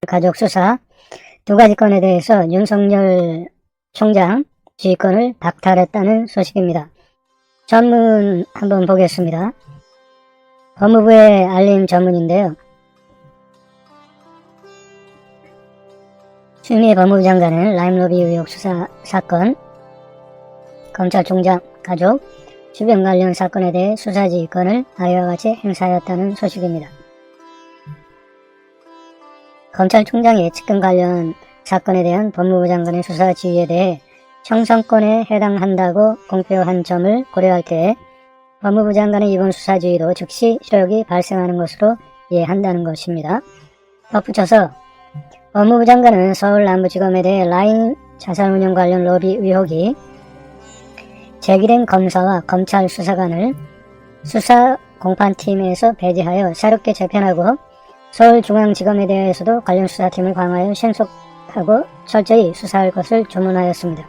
가족 수사 두 가지 건에 대해서 윤석열 총장 지휘권을 박탈했다는 소식입니다. 전문 한번 보겠습니다. 법무부의 알림 전문인데요. 추미애 법무부 장관은 라임로비 의혹 수사 사건, 검찰총장 가족, 주변 관련 사건에 대해 수사지휘권을 아래와 같이 행사하였다는 소식입니다. 검찰총장이 측근 관련 사건에 대한 법무부 장관의 수사 지휘에 대해 청성권에 해당한다고 공표한 점을 고려할 때 법무부 장관의 이번 수사 지휘도 즉시 효력이 발생하는 것으로 이해한다는 것입니다. 덧붙여서 법무부 장관은 서울남부지검에 대해 라임 자산운용 관련 로비 의혹이 제기된 검사와 검찰 수사관을 수사 공판팀에서 배제하여 새롭게 재편하고 서울중앙지검에 대해서도 관련 수사팀을 강화하여 신속하고 철저히 수사할 것을 주문하였습니다.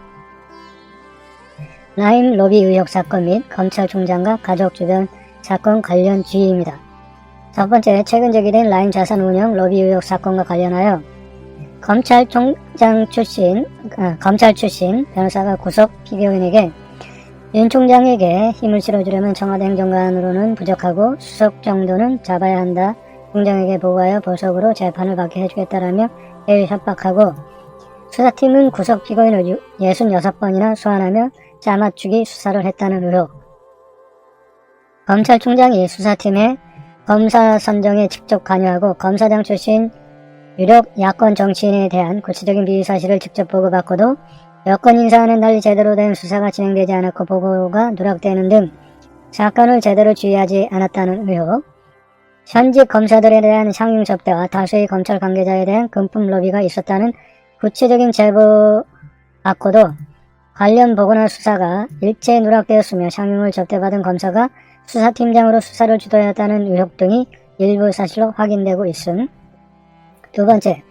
라임 로비 의혹 사건 및 검찰총장과 가족 주변 사건 관련 지휘입니다. 첫 번째, 최근 제기된 라임 자산운용 로비 의혹 사건과 관련하여 검찰 출신 변호사가 구속 피고인에게 윤 총장에게 힘을 실어주려면 청와대 행정관으로는 부족하고 수석 정도는 잡아야 한다. 총장에게 보고하여 보석으로 재판을 받게 해주겠다라며 해외 협박하고 수사팀은 구속 피고인을 66번이나 소환하며 짜맞추기 수사를 했다는 의혹. 검찰총장이 수사팀의 검사 선정에 직접 관여하고 검사장 출신 유력 야권 정치인에 대한 구체적인 비위 사실을 직접 보고받고도 여권 인사와는 달리 제대로 된 수사가 진행되지 않았고 보고가 누락되는 등 사건을 제대로 지휘하지 않았다는 의혹. 현직 검사들에 대한 상용 접대와 다수의 검찰 관계자에 대한 금품 로비가 있었다는 구체적인 제보 받고도 관련 보고나 수사가 일체에 누락되었으며 상용을 접대받은 검사가 수사팀장으로 수사를 주도했다는 의혹 등이 일부 사실로 확인되고 있음. 두 번째,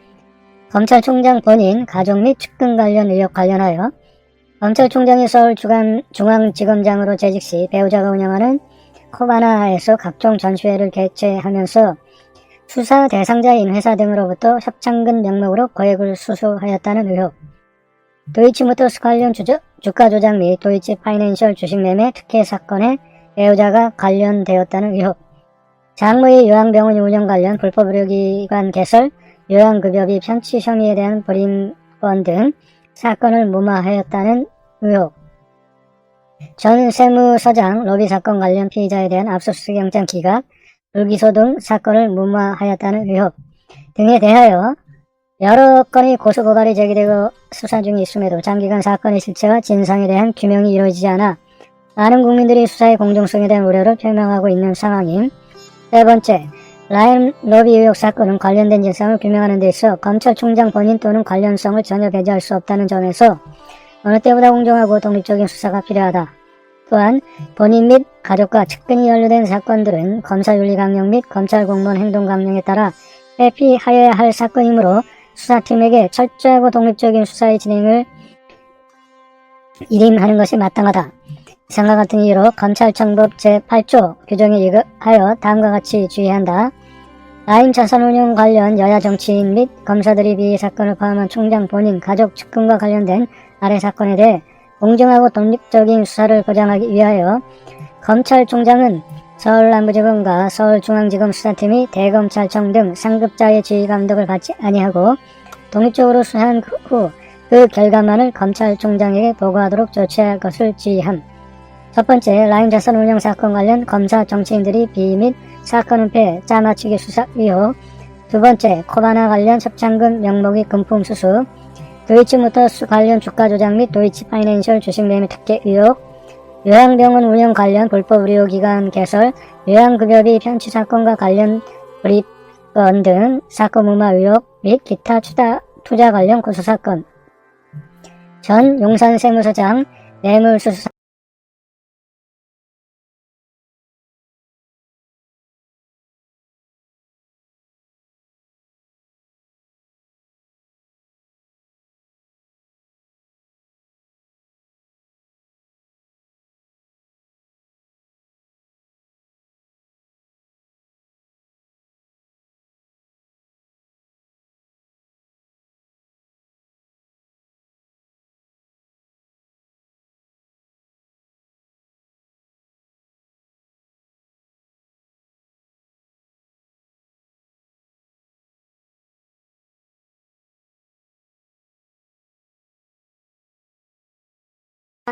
검찰총장 본인, 가족 및 측근 관련 의혹 관련하여 검찰총장이 서울중앙지검장으로 재직 시 배우자가 운영하는 코바나에서 각종 전시회를 개최하면서 수사 대상자인 회사 등으로부터 협찬금 명목으로 거액을 수수하였다는 의혹. 도이치모터스 관련 주가 조작 및 도이치 파이낸셜 주식 매매 특혜 사건에 배우자가 관련되었다는 의혹. 장모의 요양병원 운영 관련 불법 의료기관 개설, 요양급여비 편취 혐의에 대한 불임권 등 사건을 무마하였다는 의혹. 전 세무서장 로비 사건 관련 피의자에 대한 압수수색 영장 기각, 불기소 등 사건을 무마하였다는 의혹 등에 대하여 여러 건의 고소고발이 제기되고 수사 중에 있음에도 장기간 사건의 실체와 진상에 대한 규명이 이루어지지 않아 많은 국민들이 수사의 공정성에 대한 우려를 표명하고 있는 상황임. 세 번째, 라임 로비 의혹 사건은 관련된 진상을 규명하는 데 있어 검찰총장 본인 또는 관련성을 전혀 배제할 수 없다는 점에서 어느 때보다 공정하고 독립적인 수사가 필요하다. 또한 본인 및 가족과 측근이 연루된 사건들은 검사윤리 강령 및 검찰 공무원 행동 강령에 따라 회피하여야 할 사건이므로 수사팀에게 철저하고 독립적인 수사의 진행을 일임하는 것이 마땅하다. 이상과 같은 이유로 검찰청법 제8조 규정에 의하여 다음과 같이 주의한다. 라임 자산운용 관련 여야 정치인 및 검사들이 비위 사건을 포함한 총장 본인, 가족, 측근과 관련된 아래 사건에 대해 공정하고 독립적인 수사를 보장하기 위하여 검찰총장은 서울남부지검과 서울중앙지검 수사팀이 대검찰청 등 상급자의 지휘 감독을 받지 아니하고 독립적으로 수사한 후 그 결과만을 검찰총장에게 보고하도록 조치할 것을 지휘함. 첫 번째, 라임 자산 운용 사건 관련 검사 정치인들이 비위 및 사건 은폐, 짜맞추기 수사 의혹. 두 번째, 코바나 관련 협찬금 명목이 금품 수수. 도이치모터스 관련 주가 조작 및 도이치 파이낸셜 주식 매매 특혜 의혹. 요양병원 운영 관련 불법 의료기관 개설, 요양급여비 편취 사건과 관련 불입건 등 사건 무마 의혹 및 기타 투자 관련 고소사건. 전 용산세무서장 뇌물수수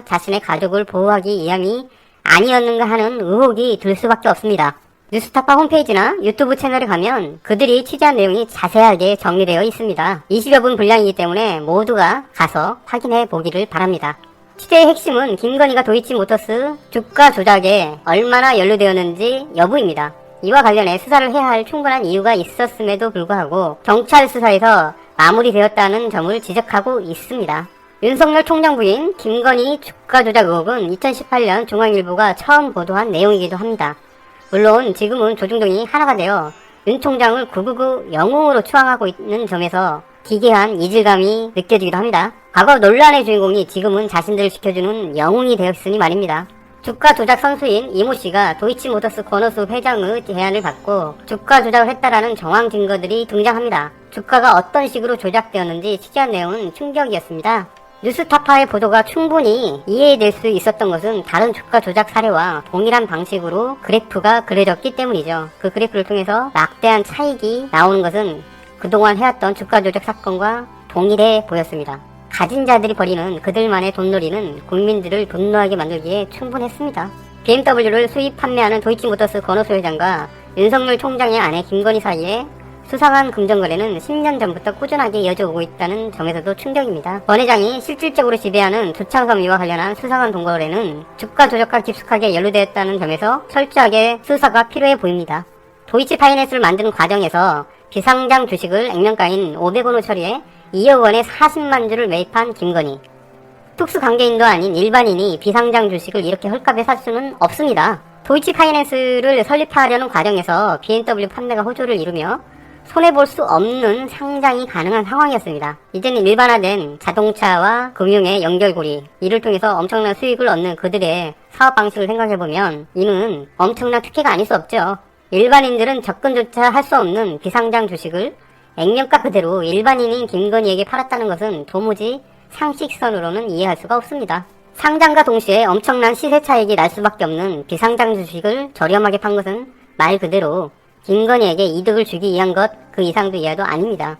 자신의 가족을 보호하기 위함이 아니었는가 하는 의혹이 들 수밖에 없습니다. 뉴스타파 홈페이지나 유튜브 채널에 가면 그들이 취재한 내용이 자세하게 정리되어 있습니다. 20여 분 분량이기 때문에 모두가 가서 확인해 보기를 바랍니다. 취재의 핵심은 김건희가 도이치모터스 주가 조작에 얼마나 연루되었는지 여부입니다. 이와 관련해 수사를 해야 할 충분한 이유가 있었음에도 불구하고 경찰 수사에서 마무리되었다는 점을 지적하고 있습니다. 윤석열 총장 부인 김건희 주가 조작 의혹은 2018년 중앙일보가 처음 보도한 내용이기도 합니다. 물론 지금은 조중동이 하나가 되어 윤 총장을 999 영웅으로 추앙하고 있는 점에서 기괴한 이질감이 느껴지기도 합니다. 과거 논란의 주인공이 지금은 자신들을 지켜주는 영웅이 되었으니 말입니다. 주가 조작 선수인 이모 씨가 도이치모터스 권오수 회장의 제안을 받고 주가 조작을 했다라는 정황 증거들이 등장합니다. 주가가 어떤 식으로 조작되었는지 취재한 내용은 충격이었습니다. 뉴스타파의 보도가 충분히 이해될 수 있었던 것은 다른 주가 조작 사례와 동일한 방식으로 그래프가 그려졌기 때문이죠. 그 그래프를 통해서 막대한 차익이 나오는 것은 그동안 해왔던 주가 조작 사건과 동일해 보였습니다. 가진 자들이 벌이는 그들만의 돈놀이는 국민들을 분노하게 만들기에 충분했습니다. BMW를 수입 판매하는 도이치모터스 권오수 회장과 윤석열 총장의 아내 김건희 사이에 수상한 금전거래는 10년 전부터 꾸준하게 이어져 오고 있다는 점에서도 충격입니다. 권 회장이 실질적으로 지배하는 두창섬유와 관련한 수상한 돈거래는 주가 조작과 깊숙하게 연루되었다는 점에서 철저하게 수사가 필요해 보입니다. 도이치파이낸스를 만드는 과정에서 비상장 주식을 액면가인 500원을 처리해 2억 원에 40만 주를 매입한 김건희. 특수관계인도 아닌 일반인이 비상장 주식을 이렇게 헐값에 살 수는 없습니다. 도이치파이낸스를 설립하려는 과정에서 BMW 판매가 호조를 이루며 손해볼 수 없는 상장이 가능한 상황이었습니다. 이제는 일반화된 자동차와 금융의 연결고리, 이를 통해서 엄청난 수익을 얻는 그들의 사업 방식을 생각해보면 이는 엄청난 특혜가 아닐 수 없죠. 일반인들은 접근조차 할 수 없는 비상장 주식을 액면가 그대로 일반인인 김건희에게 팔았다는 것은 도무지 상식선으로는 이해할 수가 없습니다. 상장과 동시에 엄청난 시세 차익이 날 수밖에 없는 비상장 주식을 저렴하게 판 것은 말 그대로 김건희에게 이득을 주기 위한 것 그 이상도 이하도 아닙니다.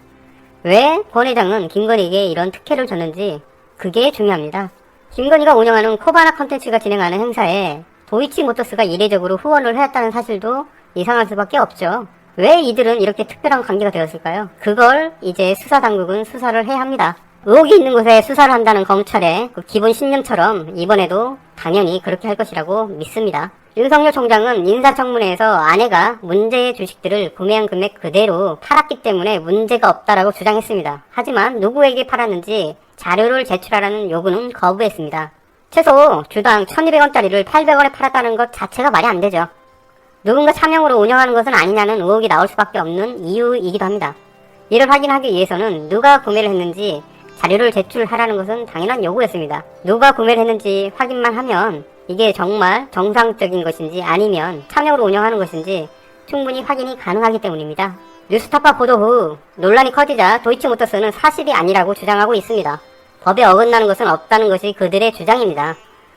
왜 권 회장은 김건희에게 이런 특혜를 줬는지 그게 중요합니다. 김건희가 운영하는 코바나 컨텐츠가 진행하는 행사에 도이치모터스가 이례적으로 후원을 해왔다는 사실도 이상할 수밖에 없죠. 왜 이들은 이렇게 특별한 관계가 되었을까요? 그걸 이제 수사당국은 수사를 해야 합니다. 의혹이 있는 곳에 수사를 한다는 검찰의 그 기본 신념처럼 이번에도 당연히 그렇게 할 것이라고 믿습니다. 윤석열 총장은 인사청문회에서 아내가 문제의 주식들을 구매한 금액 그대로 팔았기 때문에 문제가 없다라고 주장했습니다. 하지만 누구에게 팔았는지 자료를 제출하라는 요구는 거부했습니다. 최소 주당 1200원짜리를 800원에 팔았다는 것 자체가 말이 안 되죠. 누군가 차명으로 운영하는 것은 아니냐는 의혹이 나올 수밖에 없는 이유이기도 합니다. 이를 확인하기 위해서는 누가 구매를 했는지 자료를 제출하라는 것은 당연한 요구였습니다. 누가 구매를 했는지 확인만 하면 이게 정말 정상적인 것인지 아니면 차명으로 운영하는 것인지 충분히 확인이 가능하기 때문입니다. 뉴스타파 보도 후 논란이 커지자 도이치모터스는 사실이 아니라고 주장하고 있습니다. 법에 어긋나는 것은 없다는 것이 그들의 주장입니다.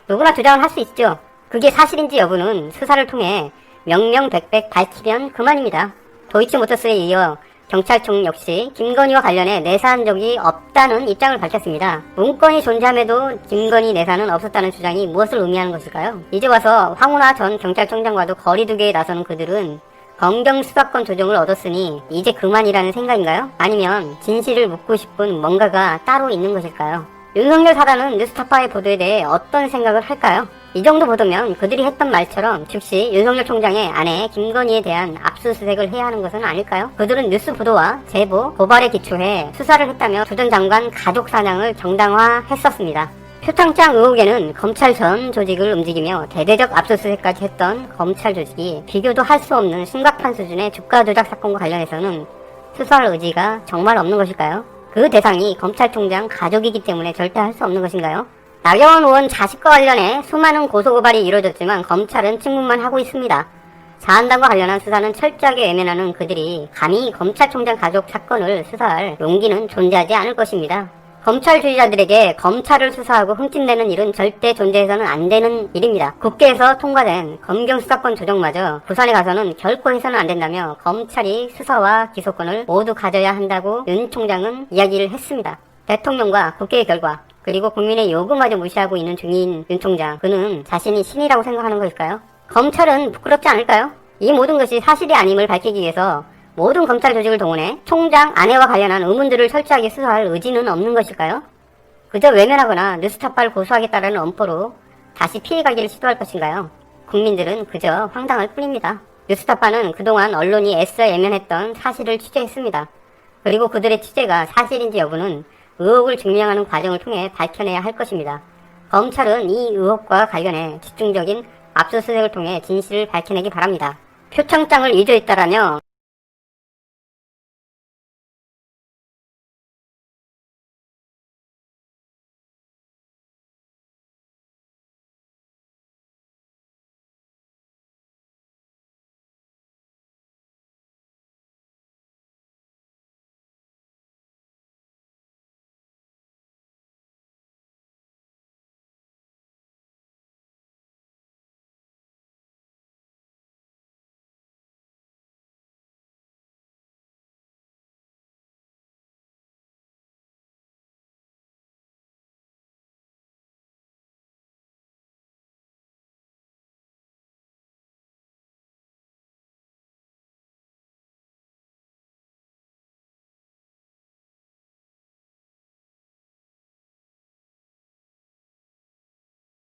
누구나 주장을 할 수 있죠. 그게 사실인지 여부는 수사를 통해 명명백백 밝히면 그만입니다. 도이치모터스에 이어 경찰청 역시 김건희와 관련해 내사한 적이 없다는 입장을 밝혔습니다. 문건이 존재함에도 김건희 내사는 없었다는 주장이 무엇을 의미하는 것일까요? 이제 와서 황운하 전 경찰청장과도 거리두기에 나서는 그들은 검경 수사권 조정을 얻었으니 이제 그만이라는 생각인가요? 아니면 진실을 묻고 싶은 뭔가가 따로 있는 것일까요? 윤석열 사단은 뉴스타파의 보도에 대해 어떤 생각을 할까요? 이 정도 보도면 그들이 했던 말처럼 즉시 윤석열 총장의 아내 김건희에 대한 압수수색을 해야 하는 것은 아닐까요? 그들은 뉴스 보도와 제보, 고발에 기초해 수사를 했다며 조 전 장관 가족 사냥을 정당화했었습니다. 표창장 의혹에는 검찰 전 조직을 움직이며 대대적 압수수색까지 했던 검찰 조직이 비교도 할 수 없는 심각한 수준의 주가 조작 사건과 관련해서는 수사할 의지가 정말 없는 것일까요? 그 대상이 검찰총장 가족이기 때문에 절대 할 수 없는 것인가요? 나경원 의원 자식과 관련해 수많은 고소고발이 이루어졌지만 검찰은 침묵만 하고 있습니다. 사안당과 관련한 수사는 철저하게 외면하는 그들이 감히 검찰총장 가족 사건을 수사할 용기는 존재하지 않을 것입니다. 검찰주의자들에게 검찰을 수사하고 흠집내는 일은 절대 존재해서는 안 되는 일입니다. 국회에서 통과된 검경수사권 조정마저 부산에 가서는 결코 해서는 안 된다며 검찰이 수사와 기소권을 모두 가져야 한다고 윤 총장은 이야기를 했습니다. 대통령과 국회의 결과 그리고 국민의 요구마저 무시하고 있는 중인 윤 총장, 그는 자신이 신이라고 생각하는 것일까요? 검찰은 부끄럽지 않을까요? 이 모든 것이 사실이 아님을 밝히기 위해서 모든 검찰 조직을 동원해 총장 아내와 관련한 의문들을 철저하게 수사할 의지는 없는 것일까요? 그저 외면하거나 뉴스타파를 고소하겠다라는 엄포로 다시 피해가기를 시도할 것인가요? 국민들은 그저 황당할 뿐입니다. 뉴스타파는 그동안 언론이 애써 예면했던 사실을 취재했습니다. 그리고 그들의 취재가 사실인지 여부는 의혹을 증명하는 과정을 통해 밝혀내야 할 것입니다. 검찰은 이 의혹과 관련해 집중적인 압수수색을 통해 진실을 밝혀내기 바랍니다. 표창장을 위조했다라며